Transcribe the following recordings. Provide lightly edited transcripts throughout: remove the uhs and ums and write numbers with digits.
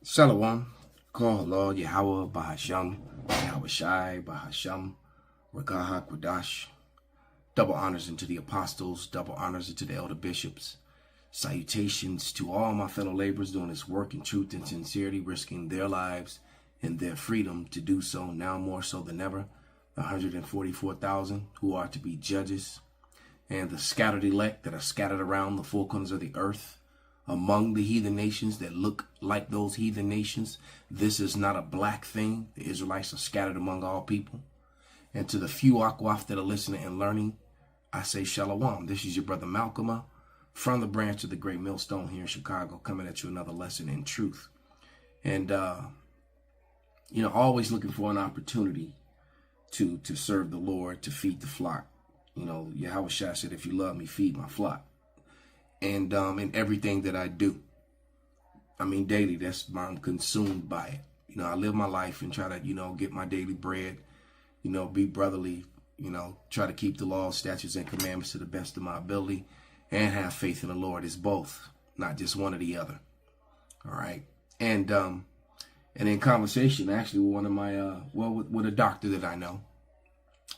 Shalom, call Lord Yahweh Bahasham, Yahweh Shai Bahasham, Ragaha Kwadash. Double honors unto the apostles, double honors unto the elder bishops. Salutations to all my fellow laborers doing this work in truth and sincerity, risking their lives and their freedom to do so now more so than ever. The 144,000 who are to be judges, and the scattered elect that are scattered around the four corners of the earth, among the heathen nations that look like those heathen nations. This is not a black thing. The Israelites are scattered among all people. And to the few Akwaf that are listening and learning, I say Shalom. This is your brother Malcolm from the branch of the Great Millstone here in Chicago, coming at you another lesson in truth. And, always looking for an opportunity to serve the Lord, to feed the flock. Yahweh Shai said, if you love me, feed my flock. And in everything that I do, daily, I'm consumed by it. I live my life and try to, get my daily bread, be brotherly, try to keep the laws, statutes, and commandments to the best of my ability, and have faith in the Lord. It's both, not just one or the other. All right. And in conversation, actually, with one of my, with a doctor that I know,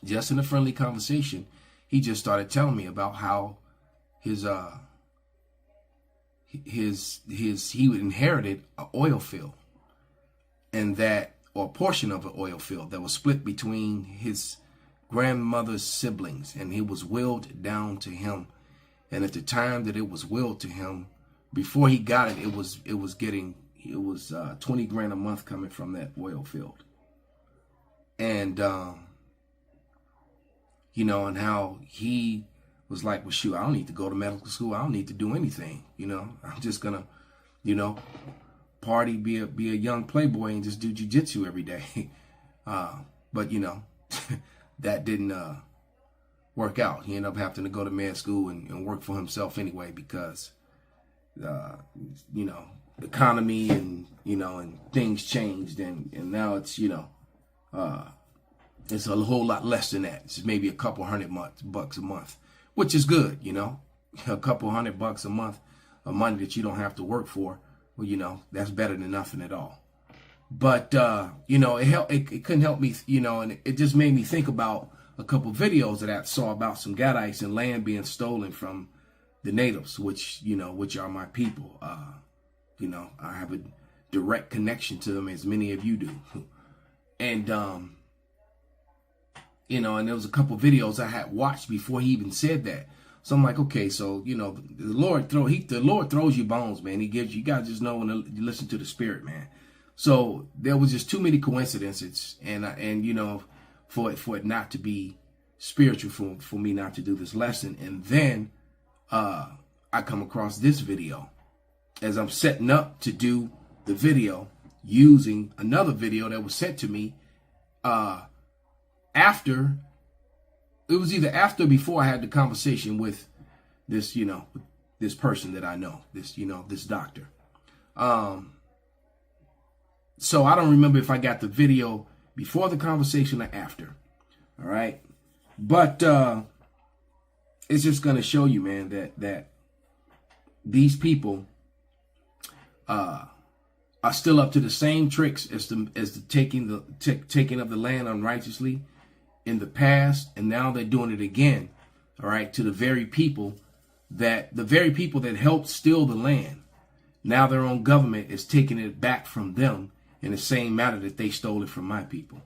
just in a friendly conversation, he just started telling me about how he inherited an oil field, and that, or a portion of an oil field that was split between his grandmother's siblings, and it was willed down to him. And at the time that it was willed to him, before he got it, it was 20 grand a month coming from that oil field. And and how he was like, well, shoot, I don't need to go to medical school. I don't need to do anything. I'm just gonna, party, be a young playboy and just do jujitsu every day. But that didn't work out. He ended up having to go to med school and work for himself anyway, because the economy and things changed, and now it's it's a whole lot less than that. It's maybe a couple $100 a month, which is good, a couple $100 a month of money that you don't have to work for. Well, that's better than nothing at all. But, it couldn't help me, and it just made me think about a couple videos that I saw about some Gadites and land being stolen from the natives, which are my people. I have a direct connection to them, as many of you do. And, and there was a couple videos I had watched before he even said that. So I'm like, okay, so, the Lord throws you bones, man. He gives you gotta just know when to listen to the Spirit, man. So there was just too many coincidences, and for it not to be spiritual, for me not to do this lesson. And then I come across this video as I'm setting up to do the video, using another video that was sent to me after. It was either after or before I had the conversation with this, this person that I know, this doctor. So I don't remember if I got the video before the conversation or after. All right. But it's just going to show you, man, that these people are still up to the same tricks as the taking of the land unrighteously in the past, and now they're doing it again. All right, to the very people that helped steal the land. Now their own government is taking it back from them in the same manner that they stole it from my people.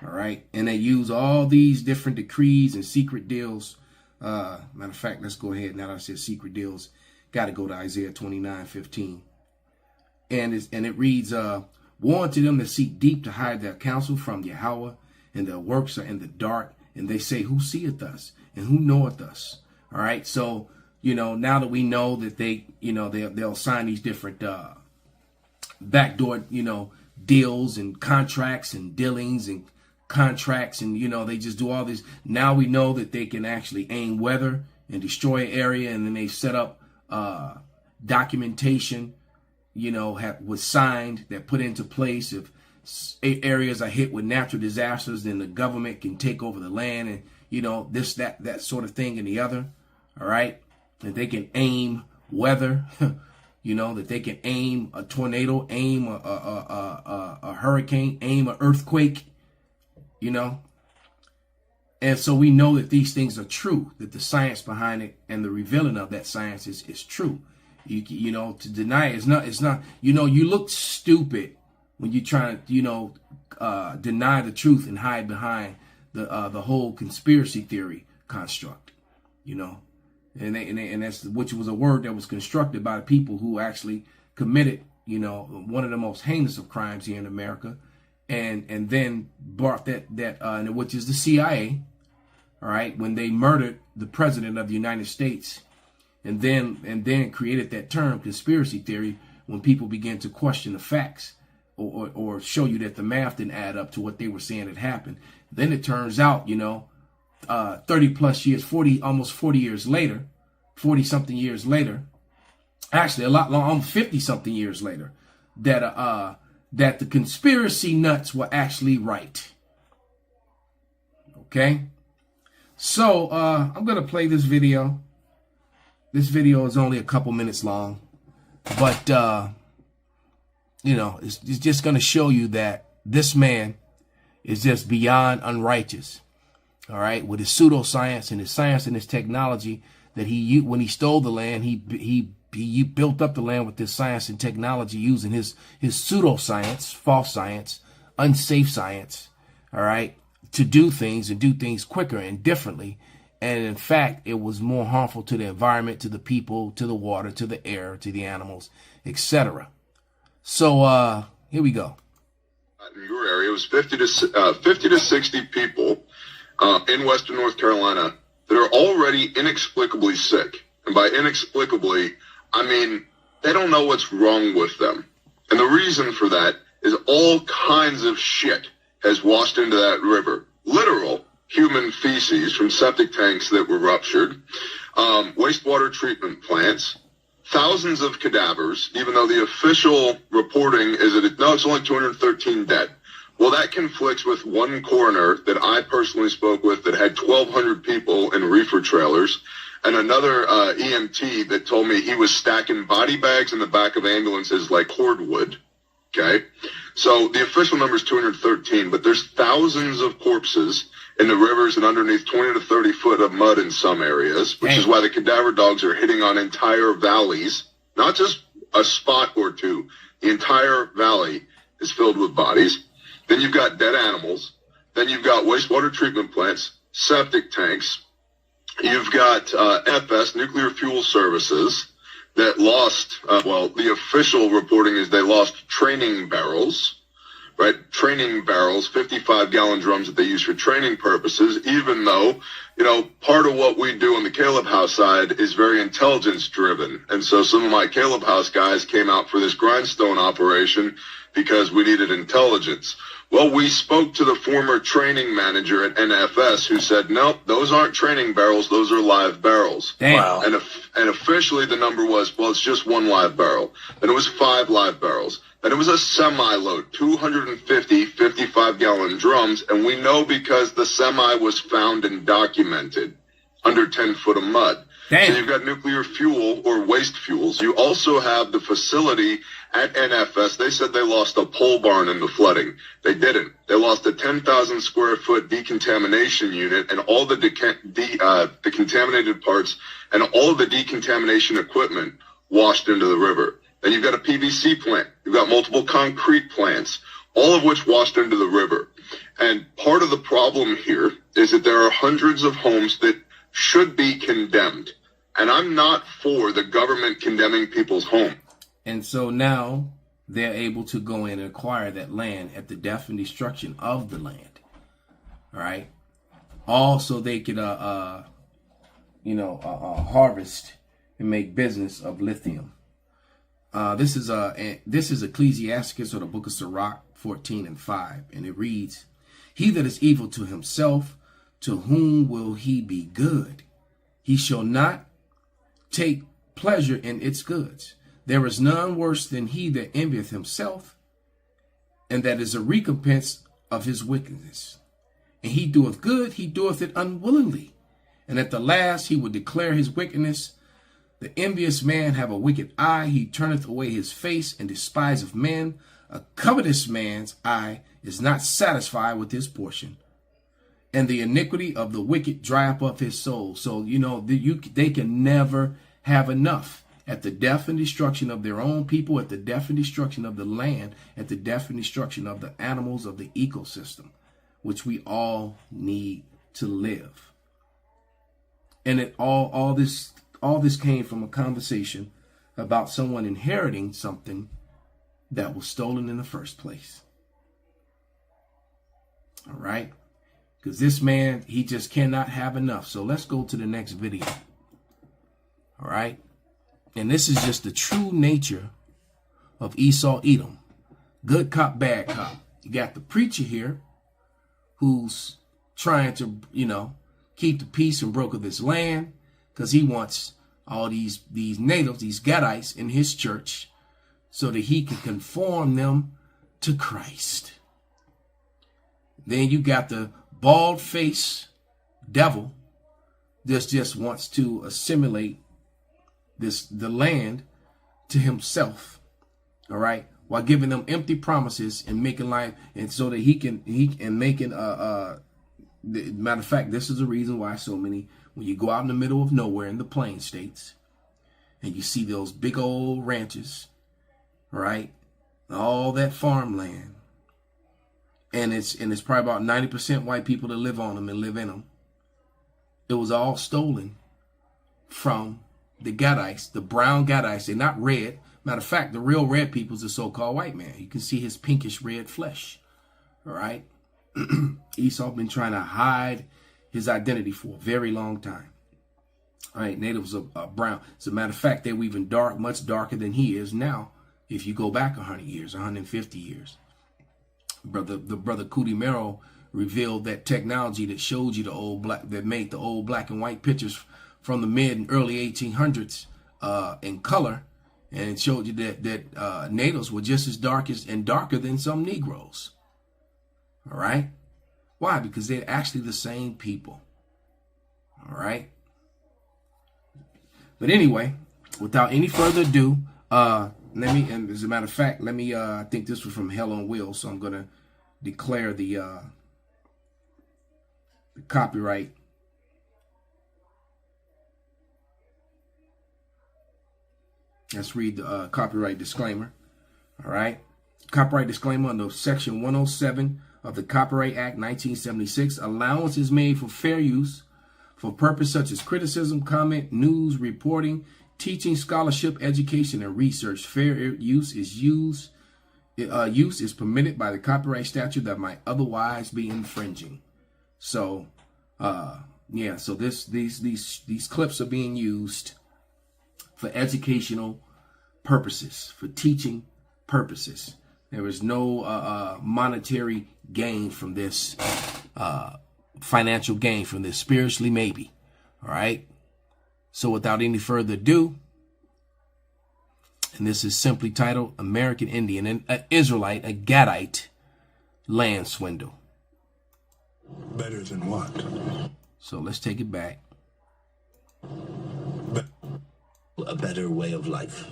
All right, and they use all these different decrees and secret deals. Matter of fact, let's go ahead. Now that I said secret deals, got to go to Isaiah 29:15, and it reads, "Woe unto them that seek deep to hide their counsel from Yahweh, and their works are in the dark, and they say, who seeth us, and who knoweth us?" All right, so now that we know that they'll sign these different backdoor deals and contracts and dealings and contracts, and they just do all this. Now we know that they can actually aim weather and destroy an area, and then they set up documentation was signed that put into place. If areas are hit with natural disasters, then the government can take over the land, and this, that sort of thing, and the other. All right, and they can aim weather you know, that they can aim a tornado, aim a hurricane, aim an earthquake, you know. And so we know that these things are true, that the science behind it and the revealing of that science is true. You know, to deny it is not, you know, you look stupid when you try to, you know, deny the truth and hide behind the whole conspiracy theory construct, you know. And that's, which was a word that was constructed by the people who actually committed, you know, one of the most heinous of crimes here in America, and then brought that which is the CIA, all right, when they murdered the president of the United States, and then created that term conspiracy theory when people began to question the facts or show you that the math didn't add up to what they were saying had happened. Then it turns out, you know, 30 plus years, almost 40 years later, 40 something years later, actually a lot long, almost 50 something years later, that the conspiracy nuts were actually right. Okay. So, I'm going to play this video. This video is only a couple minutes long, but, you know, it's just going to show you that this man is just beyond unrighteous. All right. With his pseudoscience and his science and his technology that when he stole the land, he built up the land with this science and technology using his pseudoscience, false science, unsafe science. All right. To do things and do things quicker and differently. And in fact, it was more harmful to the environment, to the people, to the water, to the air, to the animals, etc. So here we go. In your area, it was 50 to 60 people in Western North Carolina that are already inexplicably sick. And by inexplicably, I mean they don't know what's wrong with them. And the reason for that is all kinds of shit has washed into that river. Literal human feces from septic tanks that were ruptured, wastewater treatment plants, thousands of cadavers, even though the official reporting is that it's only 213 dead. Well, that conflicts with one coroner that I personally spoke with that had 1,200 people in reefer trailers, and another EMT that told me he was stacking body bags in the back of ambulances like cordwood. Okay? So the official number is 213, but there's thousands of corpses in the rivers and underneath 20 to 30 foot of mud in some areas, which is why the cadaver dogs are hitting on entire valleys, not just a spot or two. The entire valley is filled with bodies. Then you've got dead animals. Then you've got wastewater treatment plants, septic tanks. You've got FS, Nuclear Fuel Services, that lost, the official reporting is they lost training barrels, right? Training barrels, 55-gallon drums that they use for training purposes, even though, you know, part of what we do on the Caleb House side is very intelligence-driven. And so some of my Caleb House guys came out for this grindstone operation because we needed intelligence. Well, we spoke to the former training manager at NFS who said, nope, those aren't training barrels, those are live barrels. Wow. And officially the number was, well, it's just one live barrel. Then it was 5 live barrels. Then it was a semi-load, 250 55-gallon drums. And we know because the semi was found and documented under 10 foot of mud. Damn. So you've got nuclear fuel or waste fuels. You also have the facility at NFS. They said they lost a pole barn in the flooding. They didn't. They lost a 10,000 square foot decontamination unit and all the contaminated parts and all of the decontamination equipment washed into the river. Then you've got a PVC plant. You've got multiple concrete plants, all of which washed into the river. And part of the problem here is that there are hundreds of homes that should be condemned. And I'm not for the government condemning people's home. And so now they're able to go in and acquire that land at the death and destruction of the land. All right. Also, they could, harvest and make business of lithium. This is Ecclesiasticus, or the book of Sirach 14:5. And it reads, he that is evil to himself, to whom will he be good? He shall not take pleasure in its goods. There is none worse than he that envieth himself, and that is a recompense of his wickedness. And he doeth good, he doeth it unwillingly. And at the last he will declare his wickedness The envious man have a wicked eye. He turneth away his face and despiseth men. A covetous man's eye is not satisfied with his portion. And the iniquity of the wicked dryeth up his soul. So, you know, they can never have enough. At the death and destruction of their own people, at the death and destruction of the land, at the death and destruction of the animals of the ecosystem, which we all need to live. And it all this came from a conversation about someone inheriting something that was stolen in the first place. All right? Because this man, he just cannot have enough. So let's go to the next video. All right? And this is just the true nature of Esau Edom. Good cop, bad cop. You got the preacher here who's trying to, you know, keep the peace and broker this land because he wants all these natives, these Gadites in his church so that he can conform them to Christ. Then you got the bald-faced devil that just wants to assimilate the land to himself, all right, while giving them empty promises and making life, and so that he can making matter of fact, this is the reason why so many, when you go out in the middle of nowhere in the plain states and you see those big old ranches, right, all that farmland, and it's probably about 90% white people that live on them and live in them. It was all stolen from the Gadites, the brown Gadites. They're not red. Matter of fact, the real red people is the so-called white man. You can see his pinkish red flesh. All right. Esau been trying to hide his identity for a very long time. All right. Natives are brown. As a matter of fact, they were even much darker than he is now. If you go back 100 years, 150 years, the brother Cootie Merrow revealed that technology that showed you that made the old black and white pictures from the mid and early 1800s in color, and it showed you that natives were just as darker than some Negroes. All right, why? Because they're actually the same people. All right. But anyway, without any further ado, and as a matter of fact, I think this was from Hell on Wheels, so I'm gonna declare the copyright. Let's read the copyright disclaimer. All right. Copyright disclaimer under Section 107 of the Copyright Act 1976. Allowance is made for fair use for purposes such as criticism, comment, news, reporting, teaching, scholarship, education, and research. Fair use is permitted by the copyright statute that might otherwise be infringing. So, yeah. So these clips are being used for educational purposes, for teaching purposes. There is no monetary gain from this, financial gain from this, spiritually maybe. All right. So without any further ado, and this is simply titled American Indian, an Israelite, a Gadite land swindle. Better than what? So let's take it back. A better way of life.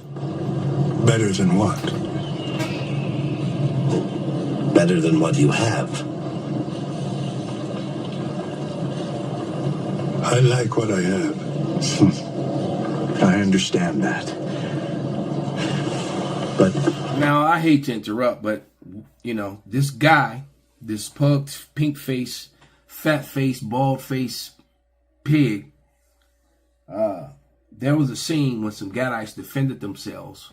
Better than what? Better than what you have. I like what I have. I understand that. But now, I hate to interrupt, but, you know, this guy, this pug, pink face, fat face, bald face pig, there was a scene when some Gadites defended themselves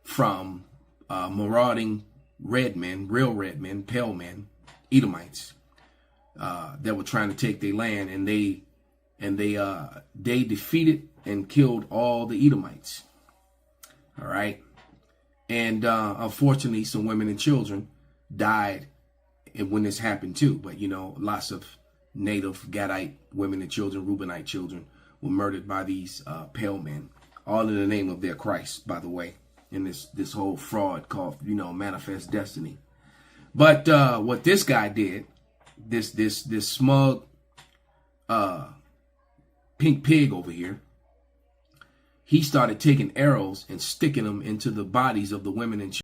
from marauding red men, real red men, pale men, Edomites, that were trying to take their land, and they defeated and killed all the Edomites. All right. And unfortunately, some women and children died when this happened too. But, you know, lots of native Gadite women and children, Reubenite children, were murdered by these pale men, all in the name of their Christ, by the way, in this whole fraud called, you know, manifest destiny. But what this guy did, this smug pink pig over here, he started taking arrows and sticking them into the bodies of the women and children.